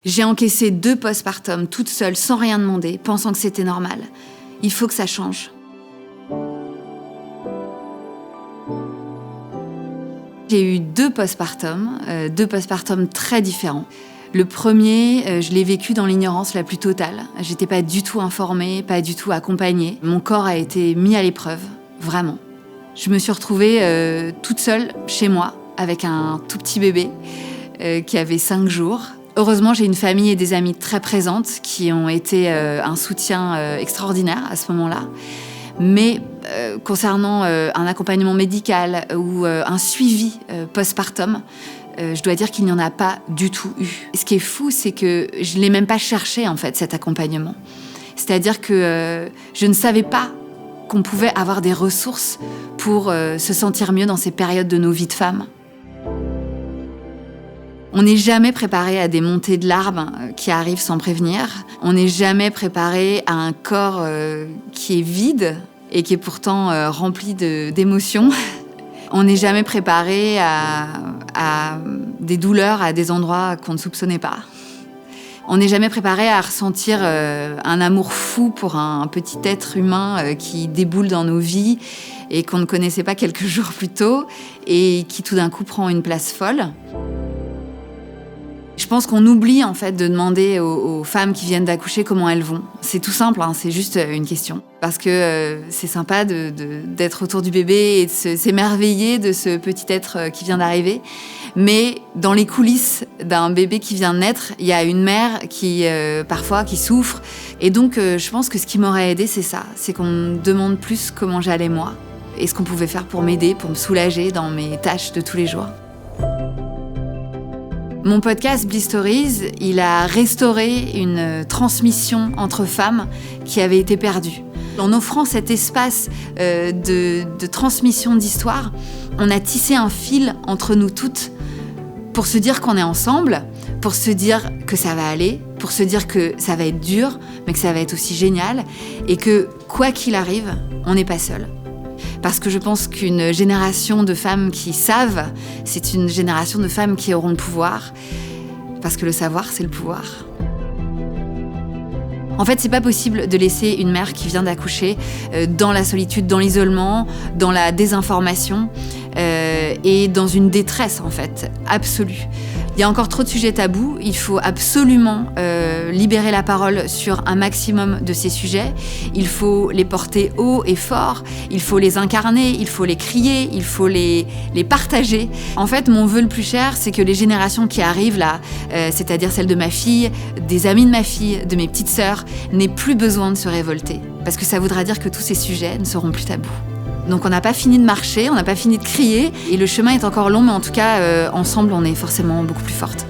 J'ai encaissé 2 postpartum toute seule, sans rien demander, pensant que c'était normal. Il faut que ça change. J'ai eu 2 postpartum très différents. Le premier, je l'ai vécu dans l'ignorance la plus totale. J'étais pas du tout informée, pas du tout accompagnée. Mon corps a été mis à l'épreuve, vraiment. Je me suis retrouvée toute seule chez moi, avec un tout petit bébé qui avait 5 jours. Heureusement, j'ai une famille et des amies très présentes qui ont été un soutien extraordinaire à ce moment-là. Mais concernant un accompagnement médical ou un suivi postpartum, je dois dire qu'il n'y en a pas du tout eu. Ce qui est fou, c'est que je ne l'ai même pas cherché, en fait, cet accompagnement. C'est-à-dire que je ne savais pas qu'on pouvait avoir des ressources pour se sentir mieux dans ces périodes de nos vies de femmes. On n'est jamais préparé à des montées de larmes qui arrivent sans prévenir. On n'est jamais préparé à un corps qui est vide et qui est pourtant rempli d'émotions. On n'est jamais préparé à des douleurs à des endroits qu'on ne soupçonnait pas. On n'est jamais préparé à ressentir un amour fou pour un petit être humain qui déboule dans nos vies et qu'on ne connaissait pas quelques jours plus tôt et qui tout d'un coup prend une place folle. Je pense qu'on oublie en fait de demander aux femmes qui viennent d'accoucher comment elles vont. C'est tout simple, hein, c'est juste une question. Parce que c'est sympa d'être autour du bébé et de s'émerveiller de ce petit être qui vient d'arriver. Mais dans les coulisses d'un bébé qui vient de naître, il y a une mère qui parfois qui souffre. Et donc je pense que ce qui m'aurait aidée, c'est ça. C'est qu'on me demande plus comment j'allais moi et ce qu'on pouvait faire pour m'aider, pour me soulager dans mes tâches de tous les jours. Mon podcast Bliss Stories, il a restauré une transmission entre femmes qui avait été perdue. En offrant cet espace de transmission d'histoire, on a tissé un fil entre nous toutes pour se dire qu'on est ensemble, pour se dire que ça va aller, pour se dire que ça va être dur, mais que ça va être aussi génial, et que quoi qu'il arrive, on n'est pas seul. Parce que je pense qu'une génération de femmes qui savent, c'est une génération de femmes qui auront le pouvoir. Parce que le savoir, c'est le pouvoir. En fait, c'est pas possible de laisser une mère qui vient d'accoucher dans la solitude, dans l'isolement, dans la désinformation et dans une détresse, en fait, absolue. Il y a encore trop de sujets tabous. Il faut absolument libérer la parole sur un maximum de ces sujets. Il faut les porter haut et fort. Il faut les incarner, il faut les crier, il faut les partager. En fait, mon vœu le plus cher, c'est que les générations qui arrivent là, c'est-à-dire celles de ma fille, des amis de ma fille, de mes petites sœurs, n'aient plus besoin de se révolter. Parce que ça voudra dire que tous ces sujets ne seront plus tabous. Donc on n'a pas fini de marcher, on n'a pas fini de crier, et le chemin est encore long, mais en tout cas, ensemble, on est forcément beaucoup plus fortes.